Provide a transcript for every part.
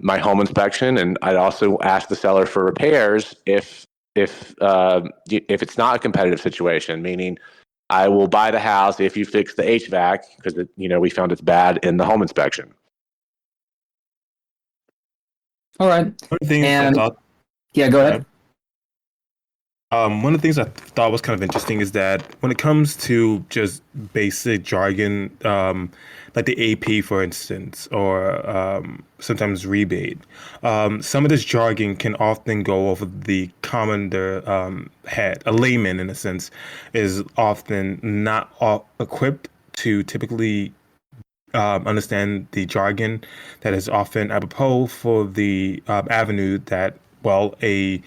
my home inspection, and I'd also ask the seller for repairs if it's not a competitive situation, meaning I will buy the house if you fix the HVAC because we found it's bad in the home inspection. All right. One of the things And I thought, yeah, go ahead. one of the things I thought was kind of interesting is that when it comes to just basic jargon, like the AP, for instance, or sometimes rebate, some of this jargon can often go over the commoner head. A layman, in a sense, is often not equipped to typically understand the jargon that is often apropos for the avenue that, well, a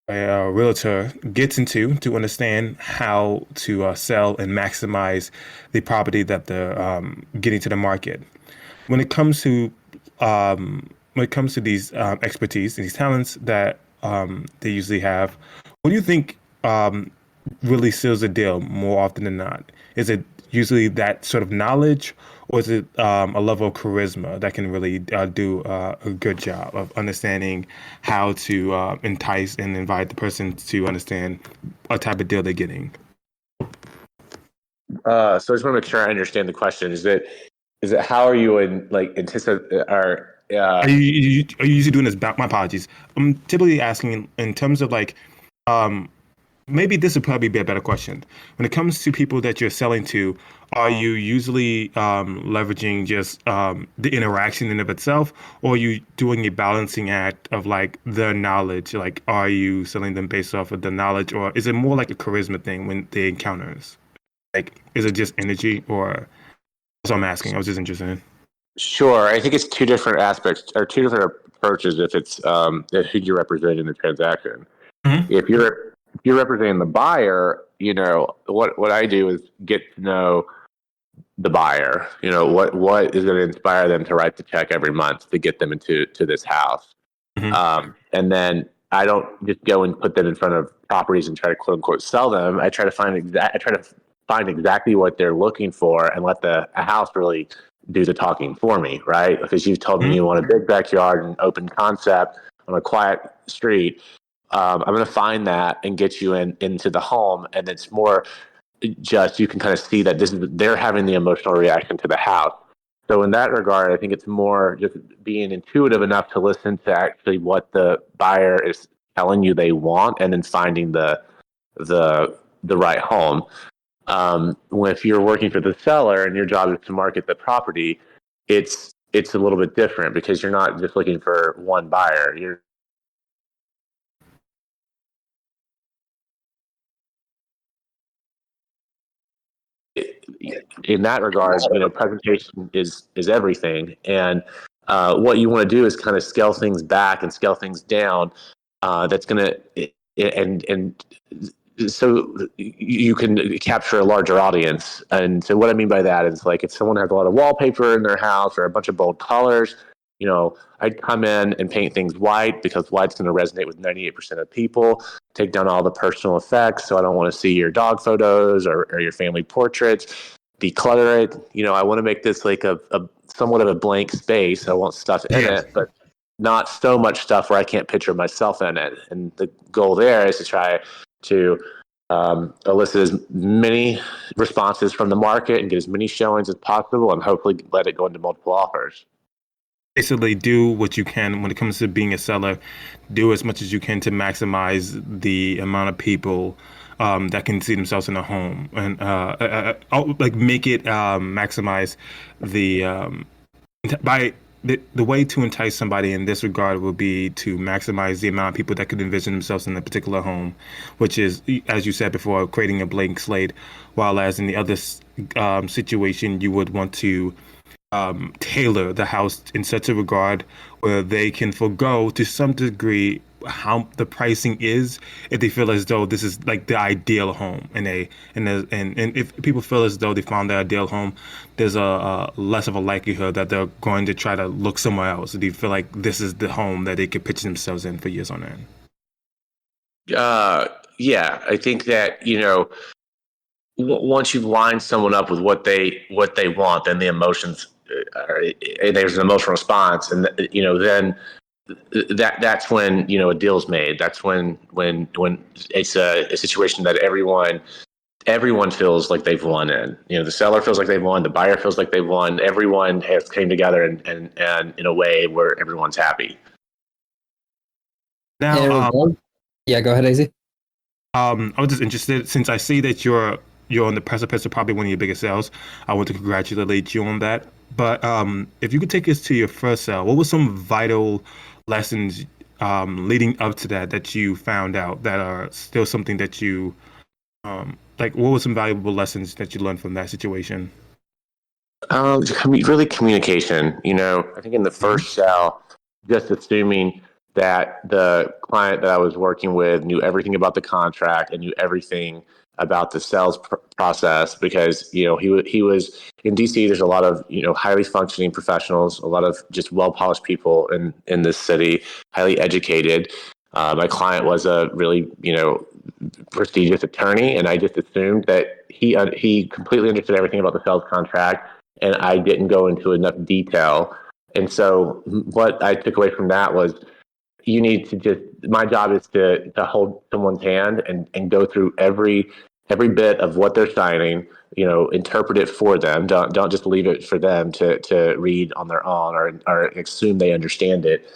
realtor gets into to understand how to sell and maximize the property that they're getting to the market. When it comes to these expertise and these talents that they usually have, what do you think really seals a deal more often than not? Is it usually that sort of knowledge, or is it a level of charisma that can really do a good job of understanding how to entice and invite the person to understand what type of deal they're getting? So I just want to make sure I understand the question. Is it how are you anticipate or Are you usually doing this? My apologies. I'm typically asking in terms of um, maybe this would probably be a better question. When it comes to people that you're selling to, are you usually leveraging just the interaction in of itself, or are you doing a balancing act of like their knowledge? Like, are you selling them based off of the knowledge, or is it more like a charisma thing when they encounters? Like, is it just energy, or that's what I'm asking. I was just interested in. Sure, I think it's two different aspects or two different approaches if it's who you're representing in the transaction. Mm-hmm. If you're representing the buyer, what I do is get to know the buyer. What is going to inspire them to write the check every month to get them into this house. Mm-hmm. And then I don't just go and put them in front of properties and try to quote unquote sell them. I try to find exactly what they're looking for and let the house really do the talking for me, right? Because you've told me you want a big backyard and open concept on a quiet street. I'm going to find that and get you into the home, and it's more just you can kind of see that they're having the emotional reaction to the house. So in that regard, I think it's more just being intuitive enough to listen to actually what the buyer is telling you they want, and then finding the right home. If you're working for the seller and your job is to market the property, it's a little bit different because you're not just looking for one buyer. In that regard, presentation is everything, and what you want to do is kind of scale things back and scale things down. That's going to and so you can capture a larger audience. And so what I mean by that is, like, if someone has a lot of wallpaper in their house or a bunch of bold colors, I'd come in and paint things white because white's going to resonate with 98% of people. Take down all the personal effects. So I don't want to see your dog photos or your family portraits. Declutter it. I want to make this like a somewhat of a blank space. I want stuff in it, but not so much stuff where I can't picture myself in it. And the goal there is to try to elicit as many responses from the market and get as many showings as possible, and hopefully let it go into multiple offers. Basically, do what you can when it comes to being a seller. Do as much as you can to maximize the amount of people that can see themselves in a home, and like make it maximize the by the way to entice somebody in this regard will be to maximize the amount of people that could envision themselves in a particular home, which is, as you said before, creating a blank slate. While as in the other situation, you would want to tailor the house in such a regard where they can forego to some degree how the pricing is if they feel as though this is like the ideal home, and if people feel as though they found their ideal home, there's a less of a likelihood that they're going to try to look somewhere else. They feel like this is the home that they could picture themselves in for years on end. Yeah, I think that once you've lined someone up with what they want, then the emotions there's an emotional response, and then that's when a deal's made. That's when it's a situation that everyone feels like they've won in. The seller feels like they've won, the buyer feels like they've won. Everyone has came together and in a way where everyone's happy. Now, yeah, go ahead, AZ. I was just interested, since I see that you're on the precipice of probably one of your biggest sales. I want to congratulate you on that. But if you could take us to your first sale, what were some vital lessons leading up to that you found out that are still something that you like? What were some valuable lessons that you learned from that situation? Really communication. I think in the first sale, just assuming that the client that I was working with knew everything about the contract and knew everything about the sales process, because he was in DC. There's a lot of highly functioning professionals, a lot of just well polished people in this city, highly educated. My client was a really prestigious attorney, and I just assumed that he completely understood everything about the sales contract, and I didn't go into enough detail. And so what I took away from that was, you need to my job is to hold someone's hand and go through every bit of what they're signing, interpret it for them. Don't just leave it for them to read on their own or assume they understand it.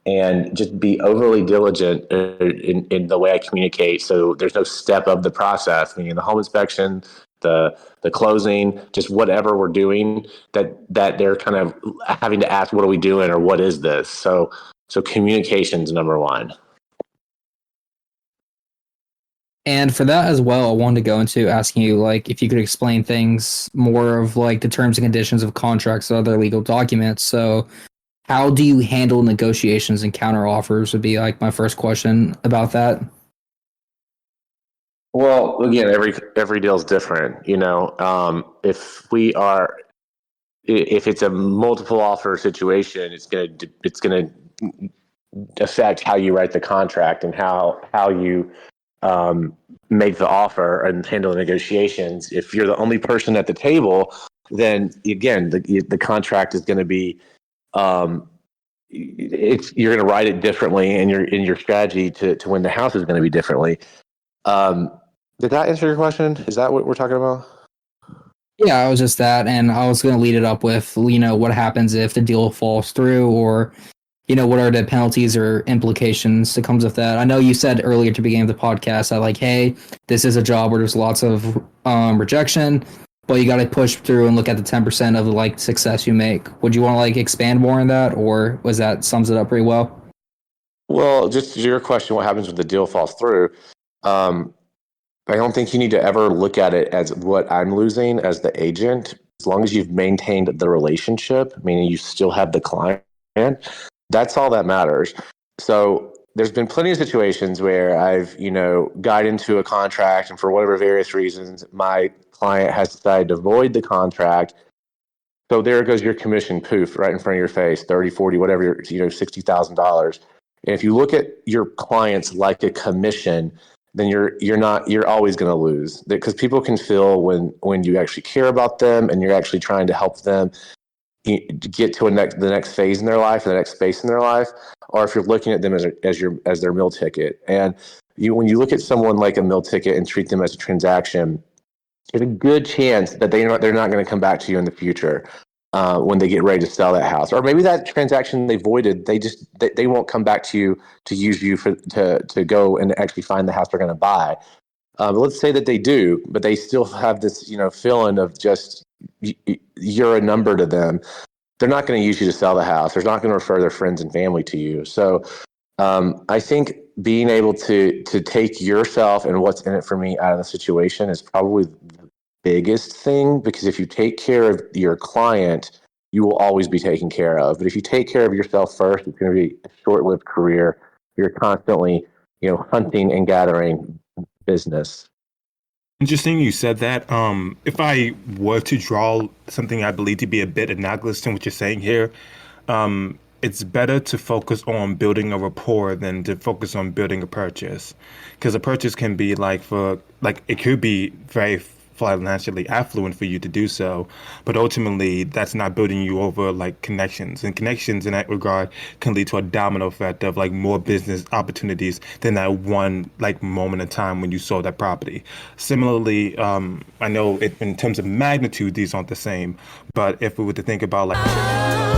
And just be overly diligent in the way I communicate. So there's no step of the process, meaning the home inspection, the closing, just whatever we're doing, that they're kind of having to ask, what are we doing, or what is this? So communication's number one. And for that as well, I wanted to go into asking you, like, if you could explain things more of like the terms and conditions of contracts and other legal documents. So how do you handle negotiations and counter offers would be like my first question about that. Well, again, every deal is different. If it's a multiple offer situation, it's gonna affect how you write the contract and how you make the offer and handle the negotiations. If you're the only person at the table, then again, the contract is going to be you're going to write it differently, and your strategy to win the house is going to be differently. Did that answer your question? Is that what we're talking about? Yeah, I was just that, and I was going to lead it up with, what happens if the deal falls through, or, what are the penalties or implications that comes with that? I know you said earlier at the beginning of the podcast that, like, hey, this is a job where there's lots of rejection, but you got to push through and look at the 10% of the success you make. Would you want to expand more on that, or was that sums it up pretty well? Well, just to your question, what happens when the deal falls through? I don't think you need to ever look at it as what I'm losing as the agent. As long as you've maintained the relationship, meaning you still have the client, that's all that matters. So there's been plenty of situations where I've, got into a contract, and for whatever various reasons, my client has decided to void the contract. So there goes your commission, poof, right in front of your face, 30, 40, whatever, $60,000. And if you look at your clients like a commission, then you're always going to lose, because people can feel when you actually care about them and you're actually trying to help them get to the next phase in their life, or the next space in their life, or if you're looking at them as their meal ticket. And when you look at someone like a meal ticket and treat them as a transaction, there's a good chance that they're not going to come back to you in the future when they get ready to sell that house, or maybe that transaction they voided, they won't come back to you to use you to go and actually find the house they're going to buy. But let's say that they do, but they still have this feeling of just you're a number to them. They're not going to use you to sell the house. They're not going to refer their friends and family to you. So I think being able to take yourself and what's in it for me out of the situation is probably the biggest thing, because if you take care of your client, you will always be taken care of. But if you take care of yourself first, it's going to be a short-lived career. You're constantly, hunting and gathering business. Interesting you said that. If I were to draw something I believe to be a bit analogous to what you're saying here, it's better to focus on building a rapport than to focus on building a purchase, because a purchase can be it could be very financially affluent for you to do so, but ultimately that's not building you over like connections, and connections in that regard can lead to a domino effect of like more business opportunities than that one like moment in time when you sold that property. Similarly, I know in terms of magnitude these aren't the same, but if we were to think about like